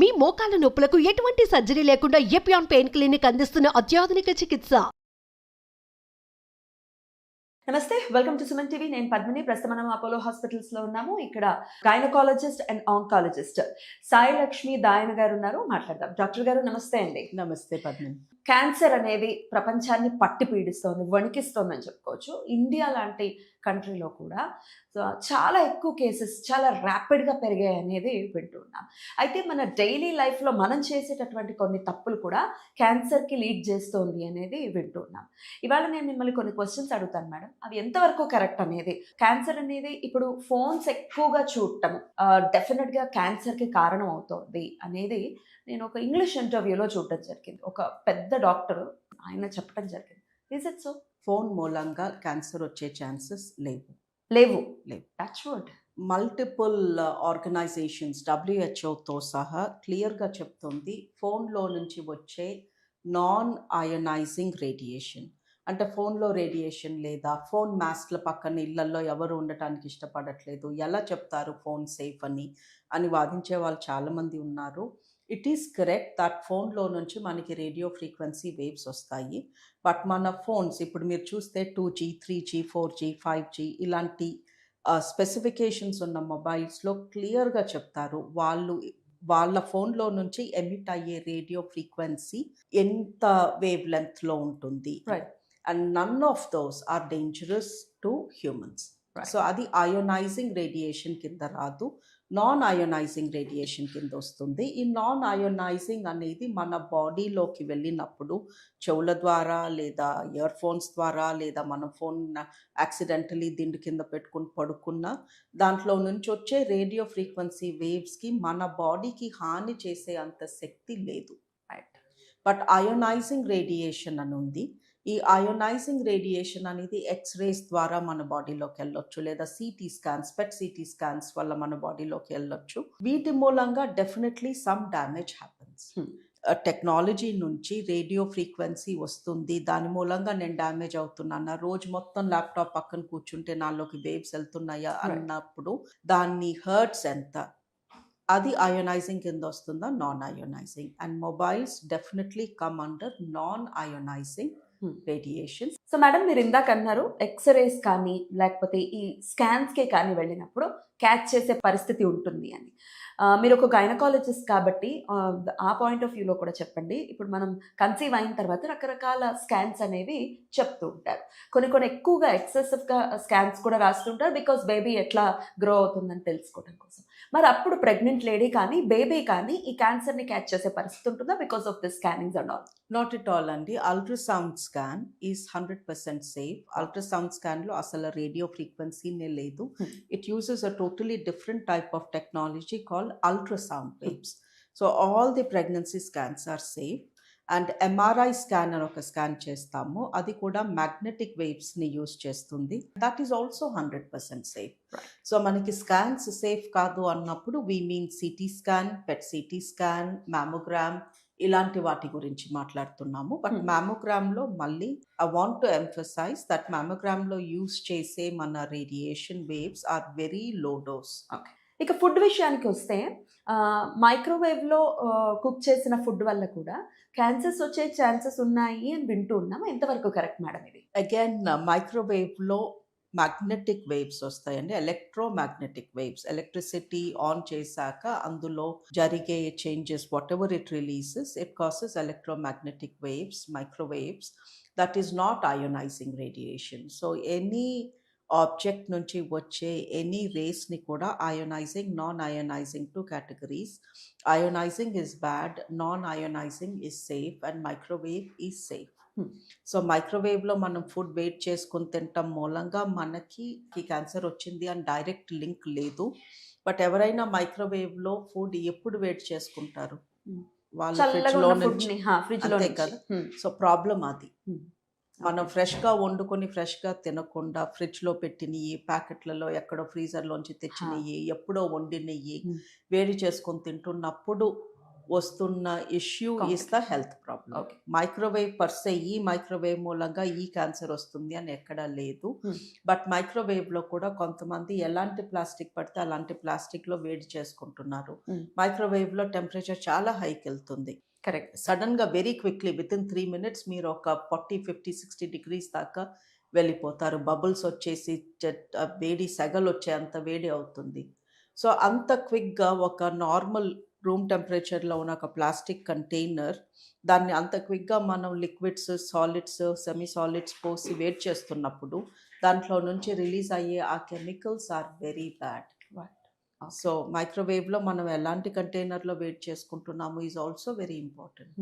మీ మోకాల నొప్పులకు ఎటువంటి సర్జరీ లేకుండా ఎపియాన్ పెయిన్ క్లినిక్ అందిస్తున్న అత్యాధునిక చికిత్స. నమస్తే, వెల్కమ్ టు సుమన్ టీవీ. నేను పద్మిని. ప్రస్తుతం మనం అపోలో హాస్పిటల్స్ లో ఉన్నాము. ఇక్కడ gynaecologist and oncologist Sai Lakshmi Dayana garu ఉన్నారు. మాట్లాడదాం. డాక్టర్ గారు నమస్తే అండి. నమస్తే పద్మిని. క్యాన్సర్ అనేది ప్రపంచాన్ని పట్టి పీడిస్తోంది, వణికిస్తోందని చెప్పుకోవచ్చు. ఇండియా లాంటి కంట్రీలో కూడా చాలా ఎక్కువ కేసెస్ చాలా ర్యాపిడ్గా పెరిగాయి అనేది వింటున్నాం. అయితే మన డైలీ లైఫ్లో మనం చేసేటటువంటి కొన్ని తప్పులు కూడా క్యాన్సర్కి లీడ్ చేస్తోంది అనేది వింటున్నాం. ఇవాళ నేను మిమ్మల్ని కొన్ని క్వశ్చన్స్ అడుగుతాను మేడం, అవి ఎంతవరకు కరెక్ట్ అనేది. క్యాన్సర్ అనేది ఇప్పుడు ఫోన్స్ ఎక్కువగా చూడటం డెఫినెట్గా క్యాన్సర్కి కారణం అవుతోంది అనేది నేను ఒక ఇంగ్లీష్ ఇంటర్వ్యూలో చూడటం జరిగింది. ఒక పెద్ద డాక్టర్ ఆయన చెప్పడం జరిగింది. Is it so? ఫోన్ మూలంగా క్యాన్సర్ వచ్చే ఛాన్సెస్ లేవు. లేవు. That's what multiple organisations WHO సహా క్లియర్గా చెప్తుంది. ఫోన్లో నుంచి వచ్చే నాన్ అయోనైజింగ్ రేడియేషన్, అంటే ఫోన్లో రేడియేషన్ లేదా ఫోన్ మాస్క్ల పక్కన ఇళ్లలో ఎవరు ఉండటానికి ఇష్టపడట్లేదు, ఎలా చెప్తారు ఫోన్ సేఫ్ అని వాదించే వాళ్ళు చాలామంది ఉన్నారు. ఇట్ ఈస్ కరెక్ట్ దట్ ఫోన్లో నుంచి మనకి రేడియో ఫ్రీక్వెన్సీ వేవ్స్ వస్తాయి. బట్ మన ఫోన్స్ ఇప్పుడు మీరు చూస్తే 2G 3G 4G 5G ఇలాంటి స్పెసిఫికేషన్స్ ఉన్న మొబైల్స్లో క్లియర్గా చెప్తారు వాళ్ళ ఫోన్లో నుంచి ఎమిట్ అయ్యే రేడియో ఫ్రీక్వెన్సీ ఎంత వేవ్ లెంత్లో ఉంటుంది. And none of those are dangerous to humans. So అది అయోనైజింగ్ రేడియేషన్ కింద రాదు, నాన్ అయోనైజింగ్ రేడియేషన్ కింద వస్తుంది. ఈ నాన్ అయోనైజింగ్ అనేది మన బాడీలోకి వెళ్ళినప్పుడు చెవుల ద్వారా లేదా ఇయర్ ఫోన్స్ ద్వారా లేదా మన ఫోన్ యాక్సిడెంటలీ దిండు కింద పెట్టుకుని పడుకున్నా దాంట్లో నుంచి వచ్చే రేడియో ఫ్రీక్వెన్సీ వేవ్స్కి మన బాడీకి హాని చేసే అంత శక్తి లేదు. బట్ అయోనైజింగ్ రేడియేషన్ అని ఉంది. ఈ అయోనైజింగ్ రేడియేషన్ అనేది ఎక్స్రేస్ ద్వారా మన బాడీలోకి వెళ్ళొచ్చు, లేదా CT scans, PET CT scans వల్ల మన బాడీలోకి వెళ్ళొచ్చు. వీటి మూలంగా definitely some damage happens. Technology నుంచి రేడియో ఫ్రీక్వెన్సీ వస్తుంది, దాని మూలంగా నేను డ్యామేజ్ అవుతున్నాను, రోజు మొత్తం ల్యాప్టాప్ పక్కన కూర్చుంటే నాలోకి వేవ్స్ వెళ్తున్నాయా అన్నప్పుడు దాన్ని హర్ట్స్ ఎంత, అది అయోనైజింగ్ కింద వస్తుందా non ionising. And mobiles definitely come under non ionising radiation. So madam, మీరు ఇందాక అన్నారు ఎక్స్రేస్ కానీ లేకపోతే ఈ స్కాన్స్కే కానీ వెళ్ళినప్పుడు క్యాచ్ చేసే పరిస్థితి ఉంటుంది అని. మీరు ఒక గైనకాలజిస్ట్ కాబట్టి ఆ పాయింట్ ఆఫ్ వ్యూలో కూడా చెప్పండి. ఇప్పుడు మనం కన్సీవ్ అయిన తర్వాత రకరకాల స్కాన్స్ అనేవి చెప్తూ ఉంటారు. కొన్ని ఎక్కువగా ఎక్సెసివ్గా స్కాన్స్ కూడా రాస్తుంటారు, బికాస్ బేబీ ఎట్లా గ్రో అవుతుందని తెలుసుకోవడం కోసం. మరి అప్పుడు ప్రెగ్నెంట్ లేడీ కానీ బేబీ కానీ ఈ క్యాన్సర్ని క్యాచ్ చేసే పరిస్థితి ఉంటుందా because of the scannings and all? Not at all అండి. Ultrasound scan is 100% safe. Ultrasound స్కాన్లో అసలు రేడియో ఫ్రీక్వెన్సీనే లేదు. It uses a totally different type of technology called ultrasound waves. So all the pregnancy scans are safe. And MRI scan అని ఒక scan చేస్తాము, అది కూడా మ్యాగ్నెటిక్ వేవ్స్ని యూజ్ చేస్తుంది. That is also 100% safe. So మనకి స్కాన్స్ సేఫ్ కాదు అన్నప్పుడు we mean CT scan, PET CT scan, mammogram ఇలాంటి వాటి గురించి మాట్లాడుతున్నాము. బట్ మ్యామోగ్రామ్లో మళ్ళీ I want to emphasise that మ్యామోగ్రామ్లో యూజ్ చేసే మన radiation waves are very low dose. Okay, ఇక ఫుడ్ విషయానికి వస్తే మైక్రోవేవ్లో కుక్ చేసిన ఫుడ్ వల్ల కూడా క్యాన్సర్స్ వచ్చే ఛాన్సెస్ ఉన్నాయి అని వింటూ ఉన్నాము. ఎంతవరకు కరెక్ట్ మేడం ఇది? అగైన్ మైక్రోవేవ్లో మ్యాగ్నెటిక్ వేవ్స్ వస్తాయండి, ఎలక్ట్రోమాగ్నెటిక్ వేవ్స్. ఎలక్ట్రిసిటీ ఆన్ చేశాక అందులో జరిగే changes, whatever it releases, it causes electromagnetic waves, microwaves. That is not ionising radiation. So any object నుంచి వచ్చే ఎనీ రేస్ని కూడా ionising, non ionising 2 categories. Ionising is bad, non ionising is safe, and microwave is safe. So మైక్రోవేవ్లో మనం food wait చేసుకుని తినటం మూలంగా మనకి క్యాన్సర్ వచ్చింది అని డైరెక్ట్ లింక్ లేదు. బట్ ఎవరైనా మైక్రోవేవ్లో ఫుడ్ ఎప్పుడు వెయిట్ చేసుకుంటారు? వాళ్ళ ఫ్రిడ్జ్లో నుంచి, అంతే కదా. సో ప్రాబ్లం అది. మనం ఫ్రెష్గా వండుకొని ఫ్రెష్గా తినకుండా ఫ్రిడ్జ్లో పెట్టినవి, ప్యాకెట్లలో ఎక్కడో ఫ్రీజర్లోంచి తెచ్చినవి, ఎప్పుడో వండినవి వేడి చేసుకొని తింటున్నప్పుడు వస్తున్న issue is the health problem. Okay. Microwave per se ఈ మైక్రోవేవ్ మూలంగా ఈ క్యాన్సర్ వస్తుంది అని ఎక్కడా లేదు. బట్ మైక్రోవేవ్లో కూడా కొంతమంది ఎలాంటి ప్లాస్టిక్ పడితే అలాంటి ప్లాస్టిక్లో వేడి చేసుకుంటున్నారు. మైక్రోవేవ్లో టెంపరేచర్ చాలా హైకి వెళ్తుంది. కరెక్ట్. సడన్గా వెరీ క్విక్లీ వితిన్ 3 minutes మీరు ఒక 40, 50, 60 degrees దాకా వెళ్ళిపోతారు. బబుల్స్ వచ్చేసి వేడి సెగలు వచ్చేంత వేడి అవుతుంది. సో అంత క్విక్గా ఒక నార్మల్ రూమ్ టెంపరేచర్లో ఉన్న ఒక ప్లాస్టిక్ కంటైనర్ దాన్ని అంత క్విక్గా మనం లిక్విడ్స్, సాలిడ్స్, సెమీ సాలిడ్స్ పోసి వేడి చేస్తున్నప్పుడు దాంట్లో నుంచి రిలీజ్ అయ్యే ఆ chemicals are very bad. So మైక్రోవేవ్లో మనం ఎలాంటి కంటైనర్లో వేడి చేసుకుంటున్నాము is also very important.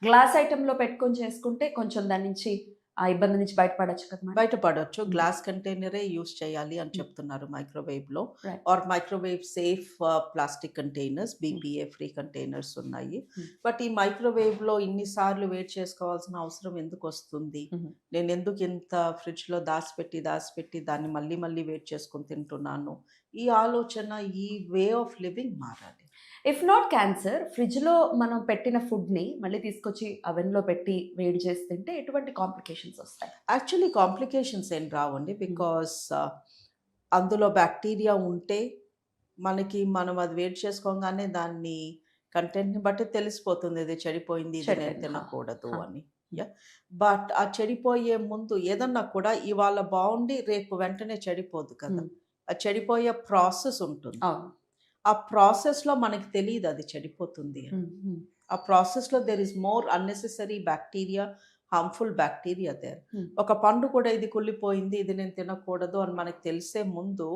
Glass ఐటెంలో పెట్టుకొని చేసుకుంటే కొంచెం దాని నుంచి ఆ ఇబ్బంది నుంచి బయటపడచ్చు కదా మేడం? బయటపడవచ్చు. గ్లాస్ కంటైనరే యూస్ చేయాలి అని చెప్తున్నారు మైక్రోవేవ్లో. Or microwave safe plastic containers, BPA free containers ఉన్నాయి. బట్ ఈ మైక్రోవేవ్లో ఇన్నిసార్లు వేడి చేసుకోవాల్సిన అవసరం ఎందుకు వస్తుంది? నేను ఎందుకు ఇంత ఫ్రిడ్జ్లో దాచిపెట్టి దాన్ని మళ్ళీ మళ్ళీ వేడి చేసుకొని తింటున్నాను? ఈ ఆలోచన, ఈ వే ఆఫ్ లివింగ్ మారాలి. ఇఫ్ నాట్ క్యాన్సర్, ఫ్రిడ్జ్లో మనం పెట్టిన ఫుడ్ని మళ్ళీ తీసుకొచ్చి అవెన్లో పెట్టి వేడి చేసి తింటే ఎటువంటి కాంప్లికేషన్స్ వస్తాయి? యాక్చువల్లీ కాంప్లికేషన్స్ ఏం రావండి. బికాస్ అందులో బ్యాక్టీరియా ఉంటే మనం అది వేడి చేసుకోగానే దాన్ని కంటెంట్ని బట్టి తెలిసిపోతుంది ఇది చెడిపోయింది, ఇది నేను తినకూడదు అని. బట్ ఆ చెడిపోయే ముందు ఏదన్నా కూడా ఇవాళ బాగుండి రేపు వెంటనే చెడిపోదు కదా. ఆ చెడిపోయే ప్రాసెస్ ఉంటుంది. ఆ ప్రాసెస్లో మనకి తెలియదు అది చెడిపోతుంది అని. ఆ ప్రాసెస్లో there is more unnecessary bacteria, harmful bacteria there. ఒక పండు కూడా ఇది కుళ్ళిపోయింది, ఇది నేను తినకూడదు అని మనకి తెలిసే ముందు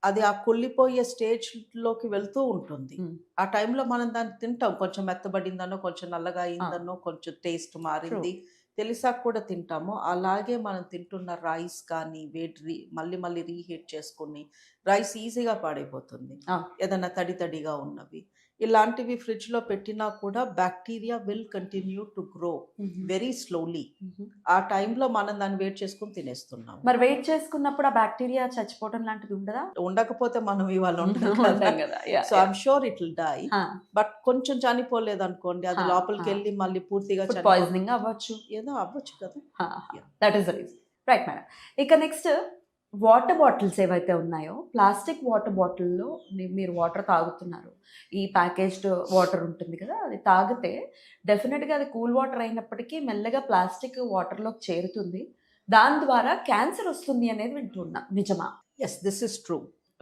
అది ఆ కుళ్ళిపోయే స్టేజ్లోకి వెళ్తూ ఉంటుంది. ఆ టైంలో మనం దాన్ని తింటాం. కొంచెం మెత్తబడిందనో, కొంచెం నల్లగా అయిందనో, కొంచెం టేస్ట్ మారింది తెలిసాక కూడా తింటాము. అలాగే మనం తింటున్న రైస్ కానీ మళ్ళీ మళ్ళీ రీహీట్ చేసుకుని రైస్ ఈజీగా పాడైపోతుంది. ఏదైనా తడిగా ఉన్నవి ఇలాంటివి ఫ్రిడ్జ్లో పెట్టినా కూడా bacteria will continue to grow very slowly. ఆ టైంలో మనం దాన్ని వెయిట్ చేసుకుని తినేస్తున్నాం. మరి వెయిట్ చేసుకున్నప్పుడు ఆ బ్యాక్టీరియా చచ్చిపోవడం లాంటిది ఉండదా? ఉండకపోతే మనం ఇవాళ ఉంటాం కదా. So I'm sure it will die. But కొంచెం చనిపోలేదు అనుకోండి, అది లోపలికి వెళ్ళి మళ్ళీ పూర్తిగా పాయిజనింగ్ అవ్వచ్చు, ఏదో అవ్వచ్చు కదా. That is the reason. Right madam. ఇక నెక్స్ట్ వాటర్ బాటిల్స్ ఏవైతే ఉన్నాయో, ప్లాస్టిక్ వాటర్ బాటిల్లో మీరు వాటర్ తాగుతున్నారు, ఈ ప్యాకేజ్డ్ వాటర్ ఉంటుంది కదా, అది తాగితే డెఫినెట్గా అది కూల్ వాటర్ అయినప్పటికీ మెల్లగా ప్లాస్టిక్ వాటర్లోకి చేరుతుంది, దాని ద్వారా క్యాన్సర్ వస్తుంది అనేది వింటున్నా, నిజమా? Yes, this is true.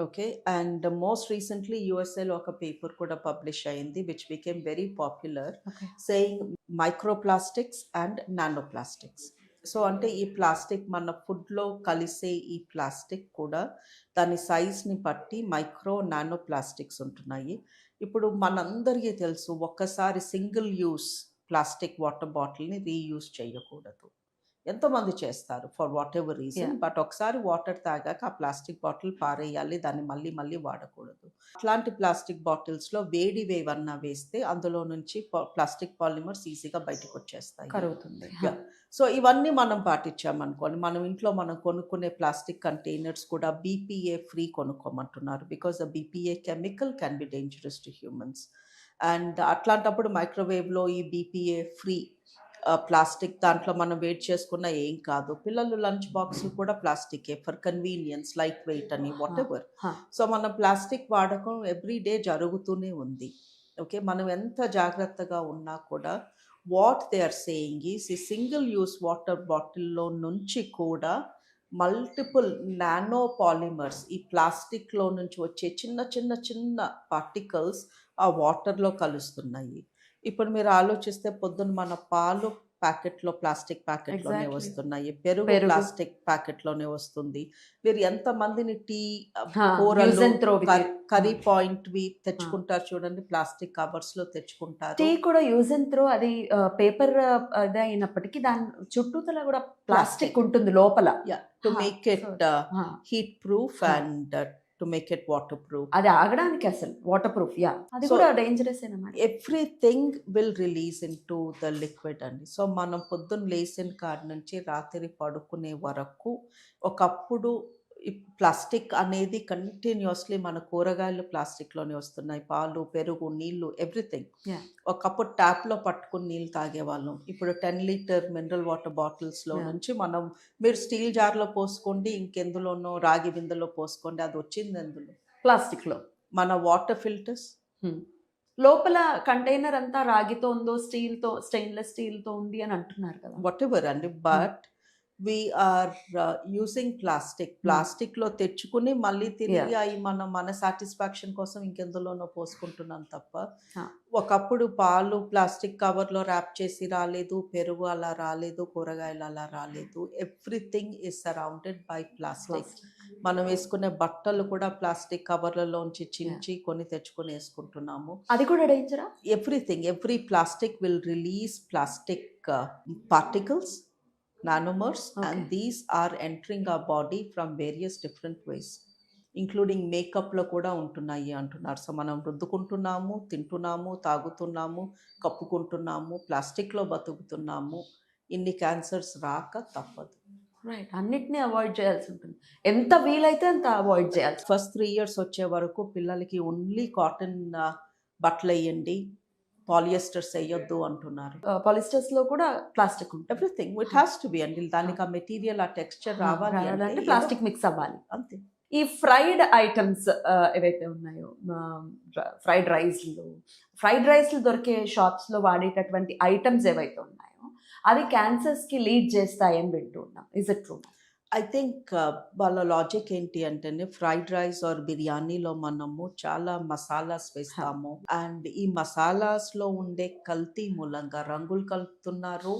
Okay, and most recently యూఎస్ఏలో ఒక పేపర్ కూడా పబ్లిష్ అయింది which became very popular, saying microplastics and nanoplastics. So అంటే ఈ ప్లాస్టిక్ మన ఫుడ్లో కలిసే ఈ ప్లాస్టిక్ కూడా దాని సైజ్ని బట్టి మైక్రో నానో ప్లాస్టిక్స్ ఉంటున్నాయి. ఇప్పుడు మనందరికీ తెలుసు, ఒక్కసారి సింగిల్ యూస్ ప్లాస్టిక్ వాటర్ బాటిల్ని రీయూజ్ చేయకూడదు. ఎంతోమంది చేస్తారు for whatever reason. But ఒకసారి వాటర్ తాగాక ఆ ప్లాస్టిక్ బాటిల్ పారేయాలి, దాన్ని మళ్ళీ మళ్ళీ వాడకూడదు. అట్లాంటి ప్లాస్టిక్ బాటిల్స్లో వేవన్నా వేస్తే అందులో నుంచి ప్లాస్టిక్ పాలిమర్స్ ఈజీగా బయటకు వచ్చేస్తాయి, కరుగుతుంది. సో ఇవన్నీ మనం పాటించామనుకోండి, మనం ఇంట్లో మనం కొనుక్కునే ప్లాస్టిక్ కంటైనర్స్ కూడా BPA ఫ్రీ కొనుక్కోమంటున్నారు. Because the BPA chemical can be dangerous to humans. And అట్లాంటప్పుడు మైక్రోవేవ్లో ఈ BPA ఫ్రీ ప్లాస్టిక్ దాంట్లో మనం వెయిట్ చేసుకున్న ఏం కాదు. పిల్లలు లంచ్ బాక్స్ కూడా ప్లాస్టికే ఫర్ కన్వీనియన్స్, లైట్ వెయిట్ అని వాట్ ఎవర్. సో మన ప్లాస్టిక్ వాడకం ఎవ్రీడే జరుగుతూనే ఉంది. ఓకే, మనం ఎంత జాగ్రత్తగా ఉన్నా కూడా what they are saying is ఈ సింగిల్ యూస్ వాటర్ బాటిల్లో నుంచి కూడా మల్టిపుల్ నానో పాలిమర్స్, ఈ ప్లాస్టిక్లో నుంచి వచ్చే చిన్న చిన్న చిన్న పార్టికల్స్ ఆ వాటర్లో కలుస్తున్నాయి. ఇప్పుడు మీరు ఆలోచిస్తే పొద్దున్న మన పాలు ప్యాకెట్లో ప్లాస్టిక్ ప్యాకెట్లోనే వస్తున్నాయి, పెరుగు ప్లాస్టిక్ ప్యాకెట్లోనే వస్తుంది. మీరు ఎంతమందిని టీ కూరలు కర్రీ పాయింట్వి తెచ్చుకుంటారు చూడండి, ప్లాస్టిక్ కవర్స్లో తెచ్చుకుంటారు. టీ కూడా యూజ్ అండ్ త్రో, అది పేపర్ అది అయినప్పటికీ దాని చుట్టూతల కూడా ప్లాస్టిక్ ఉంటుంది లోపల, to make it heat proof and to make it water proof. అది ఆగడానికి అసలు వాటర్ ప్రూఫ్, అది కూడా డేంజరస్ అన్నమాట. Everything will release in to the liquid అండి. సో మనం పొద్దున్న లేచిన కాడ నుంచి రాత్రి పడుకునే వరకు, ఒకప్పుడు ప్లాస్టిక్ అనేది కంటిన్యూస్లీ మన కూరగాయలు ప్లాస్టిక్లోనే వస్తున్నాయి, పాలు, పెరుగు, నీళ్లు, ఎవ్రీథింగ్. Yeah. ఒకప్పుడు ట్యాప్లో పట్టుకుని నీళ్ళు తాగేవాళ్ళం, ఇప్పుడు 10 లీటర్ మినరల్ వాటర్ బాటిల్స్లో Yeah. నుంచి మనం మీరు స్టీల్ జార్లో పోసుకోండి, ఇంకెందులోనో రాగి బిందెలో పోసుకోండి, అది వచ్చింది ఎందులో? ప్లాస్టిక్లో. మన వాటర్ ఫిల్టర్స్ లోపల కంటైనర్ అంతా రాగితో ఉందో, స్టీల్తో, స్టెయిన్లెస్ స్టీల్తో ఉంది అని అంటున్నారు కదా. వాట్ ఎవర్ అండి, బట్ వీఆర్ యూజింగ్ ప్లాస్టిక్లో తెచ్చుకుని మళ్ళీ తిరిగి అవి మన సాటిస్ఫాక్షన్ కోసం ఇంకెందులోనో పోసుకుంటున్నాం తప్ప. Huh. ఒకప్పుడు పాలు ప్లాస్టిక్ కవర్లో ర్యాప్ చేసి రాలేదు, పెరుగు అలా రాలేదు, కూరగాయలు అలా రాలేదు. Everything is surrounded by plastic. మనం వేసుకునే బట్టలు కూడా ప్లాస్టిక్ కవర్లలోంచి చించి కొని తెచ్చుకొని వేసుకుంటున్నాము. అది కూడా డేంజరా? Every plastic will release plastic particles, nanomers, and these are entering our body from various different ways, including మేకప్లో కూడా ఉంటున్నాయి అంటున్నారు. సో మనం రుద్దుకుంటున్నాము, తింటున్నాము, తాగుతున్నాము, కప్పుకుంటున్నాము, ప్లాస్టిక్లో బతుకుతున్నాము. ఇన్ని క్యాన్సర్స్ రాక తప్పదు. రైట్, అన్నిటినీ అవాయిడ్ చేయాల్సి ఉంటుంది. ఎంత వీలైతే అంత అవాయిడ్ చేయాలి. ఫస్ట్ 3 years వచ్చే వరకు పిల్లలకి ఓన్లీ కాటన్ బట్టలు వేయండి, పాలియస్టర్స్ వేయొద్దు అంటున్నారు. పాలిస్టర్స్ లో కూడా ప్లాస్టిక్ ఉంటుంది. Everything it has to be అండి, దానికి ఆ మెటీరియల్, ఆ టెక్స్చర్ రావాలి అంటే ప్లాస్టిక్ మిక్స్ అవ్వాలి అంతే. ఈ ఫ్రైడ్ ఐటమ్స్ ఏవైతే ఉన్నాయో, ఫ్రైడ్ రైస్లు దొరికే షాప్స్లో వాడేటటువంటి ఐటమ్స్ ఏవైతే ఉన్నాయో అవి క్యాన్సర్స్కి లీడ్ చేస్తాయని వింటూ ఉన్నాం. Is it true? I think వాళ్ళ లాజిక్ ఏంటి అంటే, ఫ్రైడ్ రైస్ ఆర్ బిర్యానీలో మనము చాలా మసాలాస్ వేస్తాము, అండ్ ఈ మసాలాస్లో ఉండే కల్తీ మూలంగా రంగులు కలుపుతున్నారు.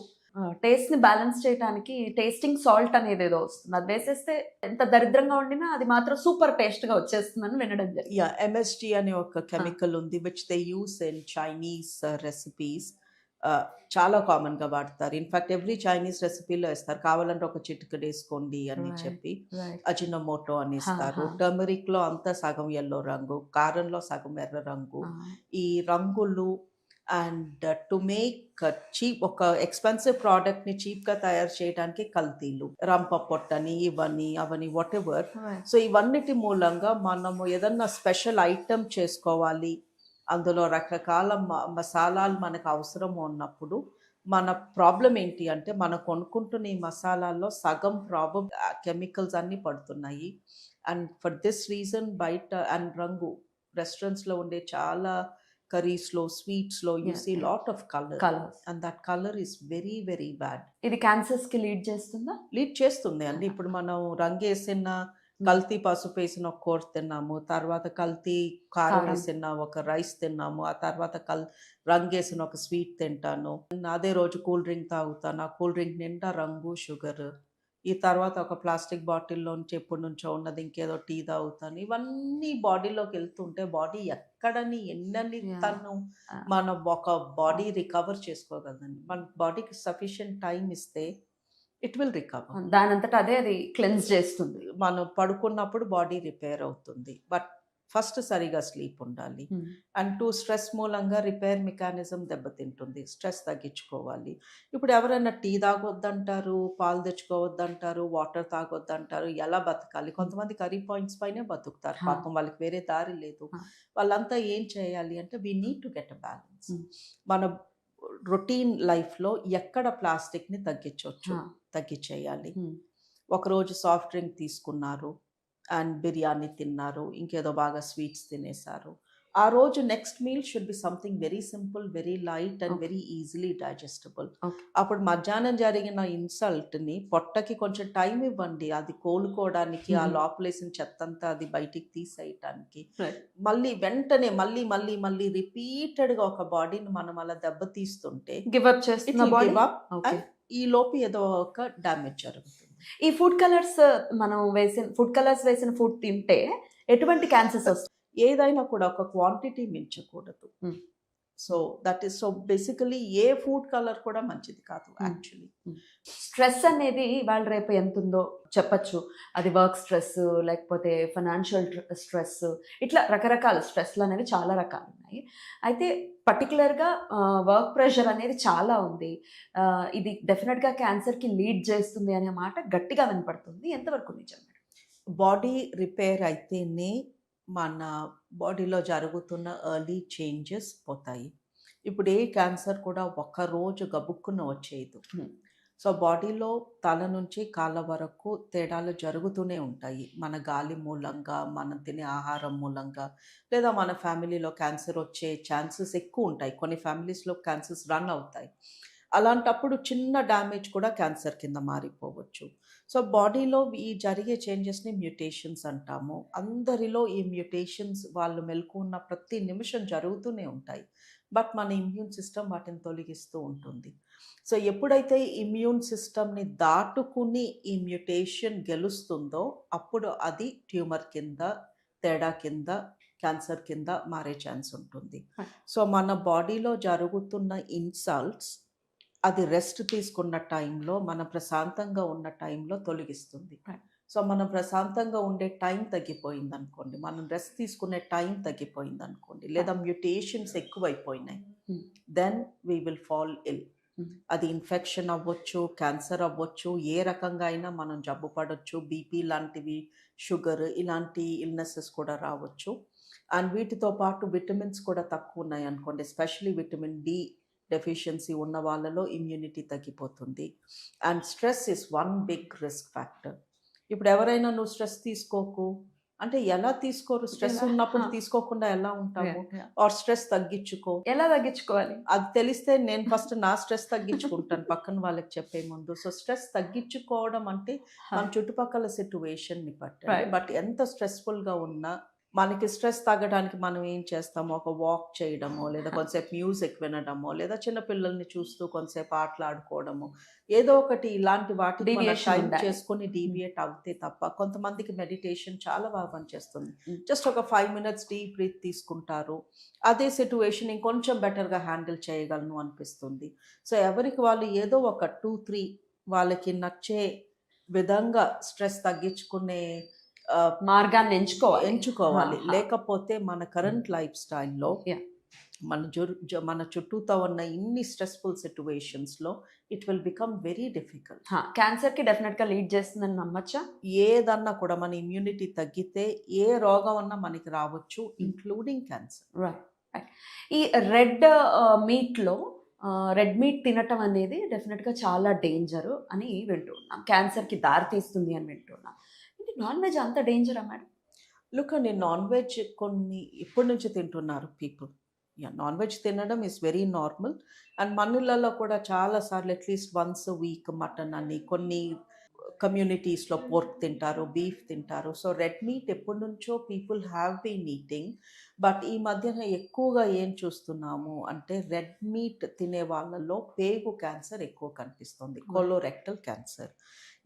టేస్ట్ని బ్యాలెన్స్ చేయడానికి టేస్టింగ్ సాల్ట్ అనేది ఏదో వస్తుంది, అది వేసేస్తే ఎంత దరిద్రంగా ఉండినా అది మాత్రం సూపర్ టేస్ట్గా వచ్చేస్తుందని వినడం జరిగింది. MSG అనే ఒక కెమికల్ ఉంది, which they use in Chinese recipes. చాలా కామన్గా వాడతారు. ఇన్ఫాక్ట్ ఎవ్రీ చైనీస్ రెసిపీలో వేస్తారు, కావాలంటే ఒక చిటికెడు వేసుకోండి అని చెప్పి. అజినోమోటో అని ఇస్తారు. టర్మరిక్లో అంతా సగం ఎల్లో రంగు, కారంలో సగం ఎర్ర రంగు. ఈ రంగులు అండ్ టు మేక్ చీప్, ఒక ఎక్స్పెన్సివ్ ప్రోడక్ట్ని చీప్గా తయారు చేయడానికి కల్తీలు, రంప పొట్టని, ఇవన్నీ అవని వాట్ ఎవర్. సో ఇవన్నిటి మూలంగా మనము ఏదన్నా స్పెషల్ ఐటమ్ చేసుకోవాలి, అందులో రకరకాల మసాలాలు మనకు అవసరం ఉన్నప్పుడు మన ప్రాబ్లం ఏంటి అంటే, మనం కొనుక్కుంటున్న ఈ మసాలాల్లో సగం కెమికల్స్ అన్నీ పడుతున్నాయి. అండ్ ఫర్ దిస్ రీజన్ బయట అండ్ రంగు రెస్టారెంట్స్లో ఉండే చాలా కర్రీస్లో, స్వీట్స్లో you see lot of colour, and that colour is very very bad. ఇది క్యాన్సర్స్కి లీడ్ చేస్తుందా? లీడ్ చేస్తుంది అండి. ఇప్పుడు మనం రంగేసిన కల్తీ పసుపు వేసిన ఒక కూర తిన్నాము, తర్వాత కల్తీ కారం వేసిన ఒక రైస్ తిన్నాము, ఆ తర్వాత రంగేసిన ఒక స్వీట్ తింటాను, అదే రోజు కూల్ డ్రింక్ తాగుతాను, ఆ కూల్ డ్రింక్ నిండా రంగు, షుగర్. ఈ తర్వాత ఒక ప్లాస్టిక్ బాటిల్లోంచి ఎప్పటి నుంచో ఉన్నది ఇంకేదో టీ తాగుతాను. ఇవన్నీ బాడీలోకి వెళ్తుంటే బాడీ ఎక్కడని ఎన్నని తను మన ఒక బాడీ రికవర్ చేసుకోగలదండి. మన బాడీకి సఫిషియంట్ టైం ఇస్తే ఇట్ విల్ రికవర్. దాని అంతటా అదే అది క్లెన్స్ చేస్తుంది. మనం పడుకున్నప్పుడు బాడీ రిపేర్ అవుతుంది, బట్ ఫస్ట్ సరిగా స్లీప్ ఉండాలి. అండ్ స్ట్రెస్ మూలంగా రిపేర్ మెకానిజం దెబ్బతింటుంది. స్ట్రెస్ తగ్గించుకోవాలి. ఇప్పుడు ఎవరైనా టీ తాగొద్దంటారు, పాలు తెచ్చుకోవద్దంటారు, వాటర్ తాగొద్దంటారు, ఎలా బతకాలి? కొంతమంది కర్రీ పాయింట్స్ పైనే బతుకుతారు, పాపం వాళ్ళకి వేరే దారి లేదు. వాళ్ళంతా ఏం చేయాలి అంటే, we need to get a balance. మన రొటీన్ లైఫ్లో ఎక్కడ ప్లాస్టిక్ని తగ్గించేయాలి. ఒకరోజు సాఫ్ట్ డ్రింక్ తీసుకున్నారు అండ్ బిర్యానీ తిన్నారు, ఇంకేదో బాగా స్వీట్స్ తినేశారు, ఆ రోజు next meal should be something very simple, very light and very easily digestible. అప్పుడు మధ్యాహ్నం జరిగిన ఇన్సల్ట్ని పొట్టకి కొంచెం టైం ఇవ్వండి, అది కోలుకోవడానికి, ఆ లోపలేసిన చెత్తంతా అది బయటికి తీసేయటానికి. మళ్ళీ వెంటనే మళ్ళీ మళ్ళీ మళ్ళీ రిపీటెడ్గా ఒక బాడీని మనం అలా దెబ్బతీస్తుంటే గివప్ చేస్తున్న ఈ లోపు ఏదో ఒక డ్యామేజ్ జరుగుతుంది. ఈ ఫుడ్ కలర్స్ వేసిన ఫుడ్ తింటే ఎటువంటి క్యాన్సర్స్ వస్తాయి? ఏదైనా కూడా ఒక క్వాంటిటీ మించకూడదు. So that is, so basically ఏ ఫుడ్ కలర్ కూడా మంచిది కాదు యాక్చువల్లీ. స్ట్రెస్ అనేది ఇవాళ రేపు ఎంత ఉందో చెప్పచ్చు. అది వర్క్ స్ట్రెస్, లేకపోతే ఫైనాన్షియల్ స్ట్రెస్, ఇట్లా రకరకాల స్ట్రెస్లు అనేవి చాలా రకాలు ఉన్నాయి. అయితే పర్టికులర్గా వర్క్ ప్రెషర్ అనేది చాలా ఉంది. ఇది డెఫినెట్గా క్యాన్సర్కి లీడ్ చేస్తుంది అనే మాట గట్టిగా వినపడుతుంది. ఎంతవరకు నిజం? బాడీ రిపేర్ అయితేనే మన బాడీలో జరుగుతున్న ఎర్లీ చేంజెస్ పోతాయి. ఇప్పుడు ఏ క్యాన్సర్ కూడా ఒక్కరోజు గబుక్కున వచ్చేయదు. సో బాడీలో తల నుంచి కాళ్ళ వరకు తేడాలు జరుగుతూనే ఉంటాయి. మన గాలి మూలంగా, మనం తినే ఆహారం మూలంగా, లేదా మన ఫ్యామిలీలో క్యాన్సర్ వచ్చే ఛాన్సెస్ ఎక్కువ ఉంటాయి. కొన్ని ఫ్యామిలీస్‌లో క్యాన్సర్స్ రన్ అవుతాయి. అలాంటప్పుడు చిన్న డ్యామేజ్ కూడా క్యాన్సర్ కింద మారిపోవచ్చు. సో బాడీలో ఈ జరిగే చేంజెస్‌ని మ్యుటేషన్స్ అంటాము. అందరిలో ఈ మ్యుటేషన్స్ వాళ్ళు మెలుకువ ఉన్న ప్రతి నిమిషం జరుగుతూనే ఉంటాయి. బట్ మన ఇమ్యూన్ సిస్టమ్ వాటిని తొలగిస్తూ ఉంటుంది. సో ఎప్పుడైతే ఇమ్యూన్ సిస్టమ్‌ని దాటుకుని ఈ మ్యుటేషన్ గెలుస్తుందో అప్పుడు అది ట్యూమర్ కింద, తేడా కింద, క్యాన్సర్ కింద మారే ఛాన్స్ ఉంటుంది. సో మన బాడీలో జరుగుతున్న ఇన్సల్ట్స్ అది రెస్ట్ తీసుకున్న టైంలో, మనం ప్రశాంతంగా ఉన్న టైంలో తొలగిస్తుంది. సో మనం ప్రశాంతంగా ఉండే టైం తగ్గిపోయిందనుకోండి, మనం రెస్ట్ తీసుకునే టైం తగ్గిపోయిందనుకోండి, లేదా మ్యుటేషన్స్ ఎక్కువైపోయినాయి, దెన్ వీ విల్ ఫాల్ ఇల్. అది ఇన్ఫెక్షన్ అవ్వచ్చు, క్యాన్సర్ అవ్వచ్చు, ఏ రకంగా అయినా మనం జబ్బు పడవచ్చు. బీపీ లాంటివి, షుగర్ ఇలాంటి ఇల్నెసెస్ కూడా రావచ్చు. అండ్ వీటితో పాటు విటమిన్స్ కూడా తక్కువ ఉన్నాయి అనుకోండి, ఎస్పెషలీ విటమిన్ డి డెఫిషియన్సీ ఉన్న వాళ్ళలో ఇమ్యూనిటీ తగ్గిపోతుంది. And stress is one big risk factor. ఇప్పుడు ఎవరైనా నువ్వు స్ట్రెస్ తీసుకోకు అంటే ఎలా తీసుకోరు? స్ట్రెస్ ఎలా? ఉన్నప్పుడు హా. తీసుకోకుండా ఎలా ఉంటాము? Yeah, yeah. ఆర్ స్ట్రెస్ తగ్గించుకో. ఎలా తగ్గించుకోవాలి? అది తెలిస్తే నేను ఫస్ట్ నా స్ట్రెస్ తగ్గించుకుంటాను పక్కన వాళ్ళకి చెప్పే ముందు. సో స్ట్రెస్ తగ్గించుకోవడం అంటే మన చుట్టుపక్కల సిట్యువేషన్ని బట్టి. Right. బట్ ఎంత స్ట్రెస్ఫుల్గా ఉన్నా మనకి స్ట్రెస్ తగ్గడానికి మనం ఏం చేస్తామో, ఒక వాక్ చేయడమో, లేదా కొంతసేపు మ్యూజిక్ వినడమో, లేదా చిన్నపిల్లల్ని చూస్తూ కొంతసేపు ఆటలాడుకోవడము, ఏదో ఒకటి ఇలాంటి వాటికి మనం Deviation టైం ఉండాలి. చేసుకుని డీవియేట్ అవుతే తప్ప. కొంతమందికి మెడిటేషన్ చాలా బాగా పనిచేస్తుంది. Mm. జస్ట్ ఒక 5 minutes డీప్ బ్రీత్ తీసుకుంటారు, అదే సిట్యువేషన్ ఇంకొంచెం బెటర్గా హ్యాండిల్ చేయగలను అనిపిస్తుంది. సో ఎవరికి వాళ్ళు ఏదో ఒక 2-3 వాళ్ళకి నచ్చే విధంగా స్ట్రెస్ తగ్గించుకునే మార్గాన్ని ఎంచుకోవాలి. ఎంచుకోవాలి. హా, హా. లేకపోతే మన కరెంట్ లైఫ్ స్టైల్లో Yeah. మన చుట్టూతో ఉన్న ఇన్ని స్ట్రెస్ఫుల్ సిట్యువేషన్స్లో it will become very difficult. Cancer కి డెఫినెట్ గా లీడ్ చేస్తుందని నమ్మచ్చా? ఏదన్నా కూడా మన ఇమ్యూనిటీ తగ్గితే ఏ రోగం అన్నా మనకి రావచ్చు, ఇంక్లూడింగ్ క్యాన్సర్. రైట్. ఈ రెడ్ మీట్లో రెడ్ మీట్ తినటం అనేది డెఫినెట్గా చాలా డేంజరు అని వింటున్నాం. క్యాన్సర్కి దారి తీస్తుంది అని వింటున్నాం. ఇది నాన్ వెజ్ అంత డేంజరా మేడం? లుక్ అండి, నాన్ వెజ్ కొన్ని ఇప్పటి నుంచి తింటున్నారు పీపుల్. నాన్ వెజ్ తినడం ఇస్ వెరీ నార్మల్. అండ్ మన ఇళ్ళల్లో కూడా చాలాసార్లు అట్లీస్ట్ వన్స్ వీక్ మటన్ అని, కొన్ని కమ్యూనిటీస్లో పోర్క్ తింటారు, బీఫ్ తింటారు. సో రెడ్ మీట్ ఎప్పటి నుంచో people have been eating. But ఈ మధ్యన ఎక్కువగా ఏం చూస్తున్నాము అంటే రెడ్ మీట్ తినే వాళ్ళలో పేగు క్యాన్సర్ ఎక్కువ కనిపిస్తుంది, కొలోరెక్టల్ క్యాన్సర్.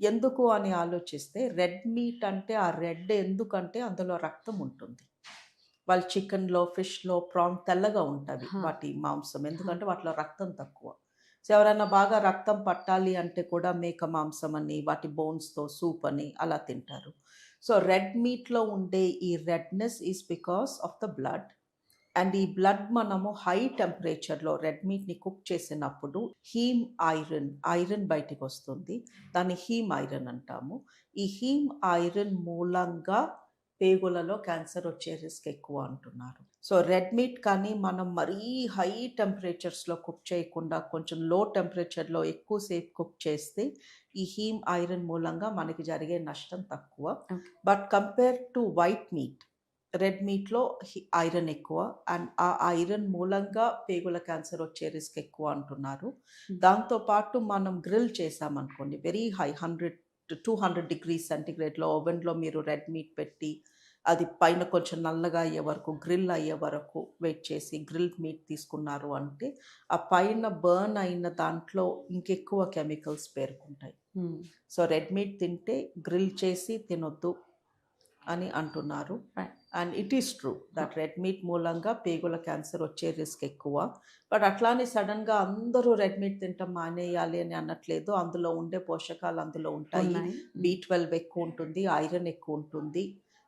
ఎందుకు అని ఆలోచిస్తే రెడ్ మీట్ అంటే ఆ రెడ్ ఎందుకంటే అందులో రక్తం ఉంటుంది. వాళ్ళ చికెన్లో, ఫిష్లో, ప్రాన్ తెల్లగా ఉంటుంది వాటి మాంసం, ఎందుకంటే వాటిలో రక్తం తక్కువ. సో ఎవరైనా బాగా రక్తం పట్టాలి అంటే కూడా మేక మాంసం అని, వాటి బోన్స్తో సూప్ అని అలా తింటారు. సో రెడ్ మీట్లో ఉండే ఈ redness is because of the blood. And ఈ బ్లడ్ మనము హై టెంపరేచర్లో రెడ్ మీట్ని కుక్ చేసినప్పుడు హీమ్ ఐరన్ బయటికి వస్తుంది. దాన్ని హీమ్ ఐరన్ అంటాము. ఈ హీమ్ ఐరన్ మూలంగా పేగులలో క్యాన్సర్ వచ్చే రిస్క్ ఎక్కువ అంటున్నారు. సో రెడ్ మీట్ కానీ మనం మరీ హై టెంపరేచర్స్లో కుక్ చేయకుండా కొంచెం లో టెంపరేచర్లో ఎక్కువసేపు కుక్ చేస్తే ఈ హీమ్ ఐరన్ మూలంగా మనకి జరిగే నష్టం తక్కువ. But compare to white meet, red మీట్లో ఐరన్ ఎక్కువ. అండ్ ఆ ఐరన్ మూలంగా పేగుల క్యాన్సర్ వచ్చే రిస్క్ ఎక్కువ అంటున్నారు. దాంతోపాటు మనం గ్రిల్ చేసామనుకోండి, వెరీ హై 100 to 200 degrees సెంటిగ్రేడ్లో ఓవెన్లో మీరు రెడ్ మీట్ పెట్టి అది పైన కొంచెం నల్లగా అయ్యే వరకు, గ్రిల్ అయ్యే వరకు వెయిట్ చేసి గ్రిల్ మీట్ తీసుకున్నారు అంటే ఆ పైన బర్న్ అయిన దాంట్లో ఇంకెక్కువ కెమికల్స్ పేరుకుంటాయి. సో రెడ్ మీట్ తింటే గ్రిల్ చేసి తినొద్దు అని అంటున్నారు. And it is true that red meat మూలంగా పేగుల క్యాన్సర్ వచ్చే రిస్క్ ఎక్కువ. బట్ అట్లానే సడన్గా అందరూ రెడ్ మీట్ తింటాం మానేయాలి అని అనట్లేదు. అందులో ఉండే పోషకాలు అందులో ఉంటాయి. B12 ఎక్కువ ఉంటుంది, ఐరన్ ఎక్కువ ఉంటుంది.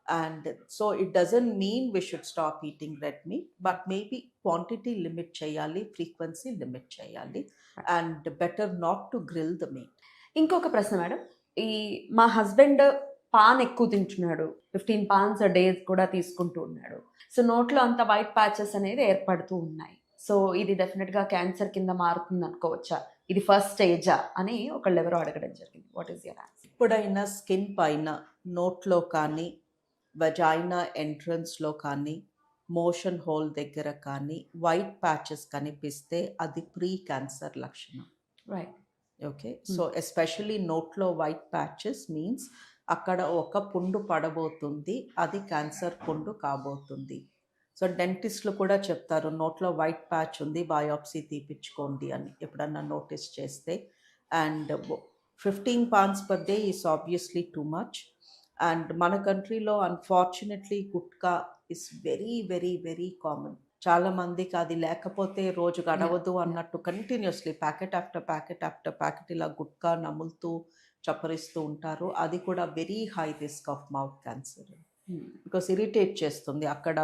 And so it doesn't mean we should stop eating red meat, but maybe quantity limit చేయాలి, ఫ్రీక్వెన్సీ లిమిట్ చేయాలి. And better not to grill the meat. ఇంకొక ప్రశ్న మేడం, ఈ మా హస్బెండ్ పాన్ ఎక్కువ తింటున్నాడు, 15 పాన్స్ డే కూడా తీసుకుంటూ ఉన్నాడు. సో నోట్లో అంత వైట్ ప్యాచెస్ అనేది ఏర్పడుతూ ఉన్నాయి. సో ఇది డెఫినెట్గా క్యాన్సర్ కింద మారుతుంది అనుకోవచ్చా, ఇది ఫస్ట్ స్టేజా అని ఒకళ్ళు ఎవరో అడగడం జరిగింది. What is your answer? ఎప్పుడైనా స్కిన్ పైన నోట్లో కానీ వెజైనా ఎంట్రన్స్లో కానీ మోషన్ హోల్ దగ్గర కానీ వైట్ ప్యాచెస్ కనిపిస్తే అది ప్రీ క్యాన్సర్ లక్షణం. రైట్. ఓకే, సో ఎస్పెషలీ నోట్లో వైట్ ప్యాచెస్ మీన్స్ అక్కడ ఒక పుండు పడబోతుంది, అది క్యాన్సర్ పుండు కాబోతుంది. సో డెంటిస్ట్లు కూడా చెప్తారు నోట్లో వైట్ ప్యాచ్ ఉంది, బయాప్సీ తీపించుకోండి అని ఎప్పుడన్నా నోటీస్ చేస్తే. And 15 pans per day is obviously too much. And మన కంట్రీలో unfortunately gutka is very very very common. చాలా మందికి అది లేకపోతే రోజు గడవదు అన్నట్టు continuously packet after packet after packet ఇలా గుట్కా నములుతూ చప్పరిస్తూ ఉంటారు. అది కూడా very high risk of mouth cancer. Because irritate చేస్తుంది, అక్కడ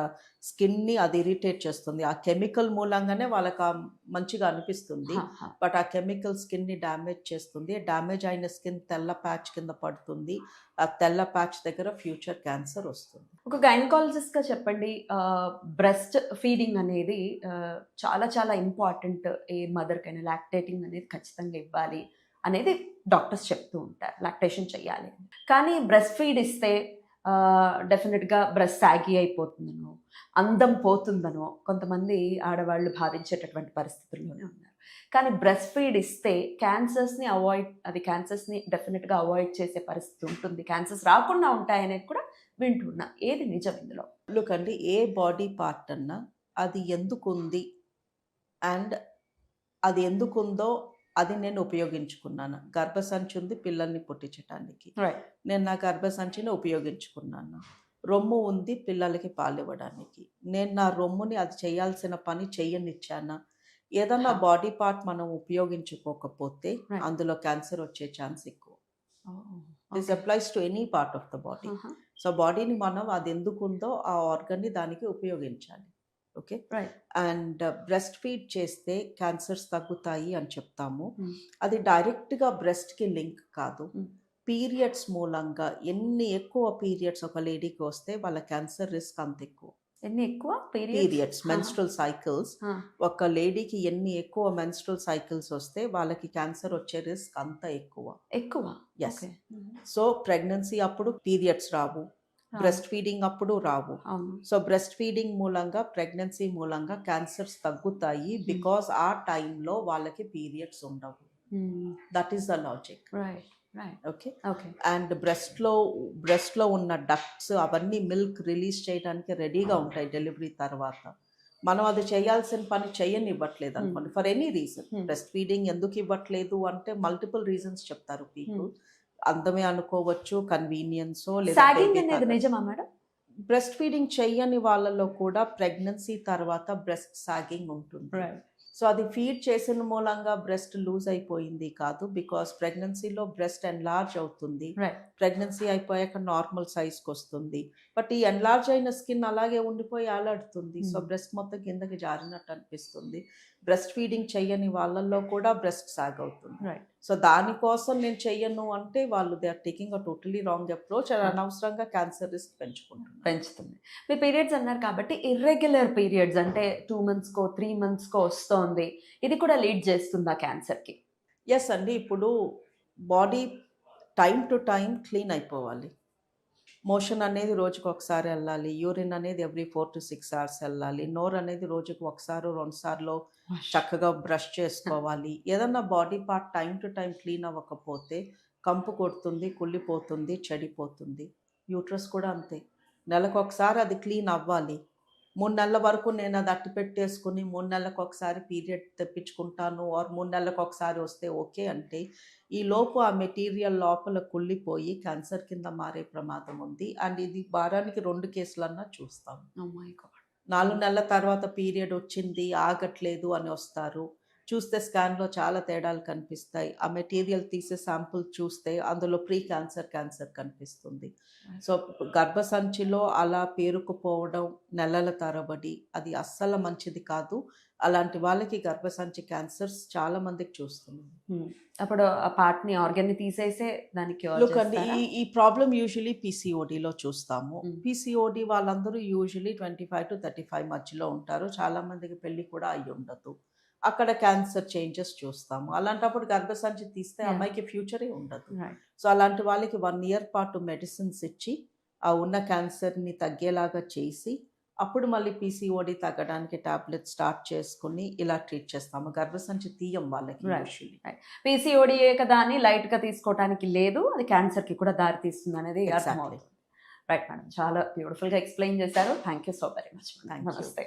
స్కిన్ని అది ఇరిటేట్ చేస్తుంది. ఆ కెమికల్ మూలంగానే వాళ్ళకి మంచిగా అనిపిస్తుంది, బట్ ఆ కెమికల్ స్కిన్ని డ్యామేజ్ చేస్తుంది. డ్యామేజ్ అయిన స్కిన్ తెల్ల ప్యాచ్ కింద పడుతుంది, ఆ తెల్ల ప్యాచ్ దగ్గర ఫ్యూచర్ క్యాన్సర్ వస్తుంది. ఒక గైనకాలజిస్ట్గా చెప్పండి, బ్రెస్ట్ ఫీడింగ్ అనేది చాలా చాలా ఇంపార్టెంట్. ఏ మదర్కైనా లాక్టేటింగ్ అనేది ఖచ్చితంగా ఇవ్వాలి అనేది డాక్టర్స్ చెప్తూ ఉంటారు, లాక్టేషన్ చేయాలి. కానీ బ్రెస్ట్ ఫీడ్ ఇస్తే డెఫినెట్గా బ్రెస్ట్ సాగి అయిపోతుందనో, అందం పోతుందనో కొంతమంది ఆడవాళ్ళు భావించేటటువంటి పరిస్థితుల్లోనే ఉన్నారు. కానీ బ్రెస్ట్ ఫీడ్ ఇస్తే క్యాన్సర్స్ని డెఫినెట్గా అవాయిడ్ చేసే పరిస్థితి ఉంటుంది, క్యాన్సర్స్ రాకుండా ఉంటాయనేది కూడా వింటున్నా. ఏది నిజం ఇందులో? లుకండి, ఏ బాడీ పార్ట్ అన్నా అది ఎందుకుంది అండ్ అది ఎందుకుందో అది నేను ఉపయోగించుకున్నాను. గర్భసంచి ఉంది పిల్లల్ని పుట్టించడానికి, నేను నా గర్భసంచిని ఉపయోగించుకున్నాను. రొమ్ము ఉంది పిల్లలకి పాలు ఇవ్వడానికి, నేను నా రొమ్ముని అది చేయాల్సిన పని చెయ్యనిచ్చానా? ఏదన్నా బాడీ పార్ట్ మనం ఉపయోగించుకోకపోతే అందులో క్యాన్సర్ వచ్చే ఛాన్స్ ఎక్కువ. This applies to any part of the body. So బాడీని మనం అది ఎందుకుందో ఆ ఆర్గన్ని దానికి ఉపయోగించాలి. ఓకే, అండ్ బ్రెస్ట్ ఫీడ్ చేస్తే క్యాన్సర్స్ తగ్గుతాయి అని చెప్తాము. అది డైరెక్ట్గా బ్రెస్ట్కి లింక్ కాదు. పీరియడ్స్ మూలంగా ఎన్ని ఎక్కువ పీరియడ్స్ ఒక లేడీకి వస్తే వాళ్ళ క్యాన్సర్ రిస్క్ అంత ఎక్కువ. ఎన్ని ఎక్కువ పీరియడ్స్, మెన్స్ట్రల్ సైకిల్స్, ఒక లేడీకి ఎన్ని ఎక్కువ మెన్స్ట్రల్ సైకిల్స్ వస్తే వాళ్ళకి క్యాన్సర్ వచ్చే రిస్క్ అంత ఎక్కువ. ఎస్. సో ప్రెగ్నెన్సీ అప్పుడు పీరియడ్స్ రావు, బ్రెస్ట్ ఫీడింగ్ అప్పుడు రావు. సో బ్రెస్ట్ ఫీడింగ్ మూలంగా, ప్రెగ్నెన్సీ మూలంగా క్యాన్సర్స్ తగ్గుతాయి, బికాస్ ఆ టైంలో వాళ్ళకి పీరియడ్స్ ఉండవు. That is the logic. Okay, and బ్రెస్ట్లో ఉన్న డక్ట్స్ అవన్నీ మిల్క్ రిలీజ్ చేయడానికి రెడీగా ఉంటాయి డెలివరీ తర్వాత. మనం అది చేయాల్సిన పని చేయనివ్వట్లేదు అనుకోండి, for any reason. Breast feeding ఎందుకు ఇవ్వట్లేదు అంటే మల్టిపుల్ రీజన్స్ చెప్తారు పీపుల్. అందమే అనుకోవచ్చు, కన్వీనియన్సో, లేదా నిజమా మేడం? బ్రెస్ట్ ఫీడింగ్ చెయ్యని వాళ్ళలో కూడా ప్రెగ్నెన్సీ తర్వాత బ్రెస్ట్ సాగింగ్ ఉంటుంది. సో అది ఫీడ్ చేసిన మూలంగా బ్రెస్ట్ లూజ్ అయిపోయింది కాదు, బికాస్ ప్రెగ్నెన్సీలో బ్రెస్ట్ ఎన్లార్జ్ అవుతుంది, ప్రెగ్నెన్సీ అయిపోయాక నార్మల్ సైజ్కి వస్తుంది. బట్ ఈ ఎన్లార్జ్ అయిన స్కిన్ అలాగే ఉండిపోయి ఆలాడుతుంది. సో బ్రెస్ట్ మొత్తం కిందకి జారినట్టు అనిపిస్తుంది. బ్రెస్ట్ ఫీడింగ్ చెయ్యని వాళ్ళల్లో కూడా బ్రెస్ట్ సాగ్ అవుతుంది. సో దానికోసం నేను చెయ్యను అంటే వాళ్ళు they are taking a totally wrong approach. అది అనవసరంగా క్యాన్సర్ రిస్క్ పెంచుతుంది. మీ పీరియడ్స్ అన్నారు కాబట్టి ఇర్రెగ్యులర్ పీరియడ్స్ అంటే 2 monthsకో 3 monthsకో వస్తుంది, ఇది కూడా లీడ్ చేస్తుందా క్యాన్సర్కి? ఎస్ అండి. ఇప్పుడు body time to time clean అయిపోవాలి. మోషన్ అనేది రోజుకు ఒకసారి వెళ్ళాలి, యూరిన్ అనేది ఎవ్రీ 4 to 6 hours వెళ్ళాలి, నోరు అనేది రోజుకు ఒకసారి 2 సార్లు చక్కగా బ్రష్ చేసుకోవాలి. ఏదన్నా body part time to time clean అవ్వకపోతే కంపు కొడుతుంది, కుళ్ళిపోతుంది, చెడిపోతుంది. యూట్రస్ కూడా అంతే, నెలకు ఒకసారి అది క్లీన్ అవ్వాలి. 3 నెలల వరకు నేను అది అట్టి పెట్టేసుకుని 3 నెలలకు ఒకసారి పీరియడ్ తెప్పించుకుంటాను ఆర్ 3 నెలలకు ఒకసారి వస్తే ఓకే అంటే ఈ లోపు ఆ మెటీరియల్ లోపల కుళ్ళిపోయి క్యాన్సర్ కింద మారే ప్రమాదం ఉంది. అండ్ ఇది వారానికి 2 కేసులన్నా చూస్తాం. 4 నెలల తర్వాత పీరియడ్ వచ్చింది ఆగట్లేదు అని వస్తారు, చూస్తే స్కాన్లో చాలా తేడాలు కనిపిస్తాయి. ఆ మెటీరియల్ తీసే శాంపుల్ చూస్తే అందులో ప్రీ క్యాన్సర్ కనిపిస్తుంది. సో గర్భసంచిలో అలా పేరుకుపోవడం నెలల తరబడి అది అస్సలు మంచిది కాదు. అలాంటి వాళ్ళకి గర్భసంచి క్యాన్సర్స్ చాలా మందికి చూస్తున్నాం. అప్పుడు ఆ పార్ట్ని ఆర్గాన్ని తీసేసే దానికి cure లుక్ అండి, చేస్తారా? ఈ ప్రాబ్లం యూజువలీ పీసీఓడిలో చూస్తాము. Mm. పీసీఓడి వాళ్ళందరూ యూజువలీ 25 to 35 మధ్యలో ఉంటారు. చాలా మందికి పెళ్లి కూడా అయి ఉండదు. అక్కడ క్యాన్సర్ చేంజెస్ చూస్తాము. అలాంటప్పుడు గర్భసంచి తీస్తే Yeah. అమ్మాయికి ఫ్యూచరే ఉండదు. Right. సో అలాంటి వాళ్ళకి 1 year పాటు మెడిసిన్స్ ఇచ్చి ఆ ఉన్న క్యాన్సర్ని తగ్గేలాగా చేసి అప్పుడు మళ్ళీ పీసీఓడి తగ్గడానికి టాబ్లెట్ స్టార్ట్ చేసుకుని ఇలా ట్రీట్ చేస్తాము. గర్భసంచి తీయం వాళ్ళకి Right. యూజువల్లీ. పీసీఓడియే కదా అని లైట్ గా తీసుకోవడానికి లేదు, అది క్యాన్సర్ కి కూడా దారి తీస్తుంది అనేది Exactly. అర్థమవుతుంది. రైట్ మేడం, చాలా బ్యూటిఫుల్ గా ఎక్స్ప్లెయిన్ చేశారు. Thank you so very much. Thank you. నమస్తే.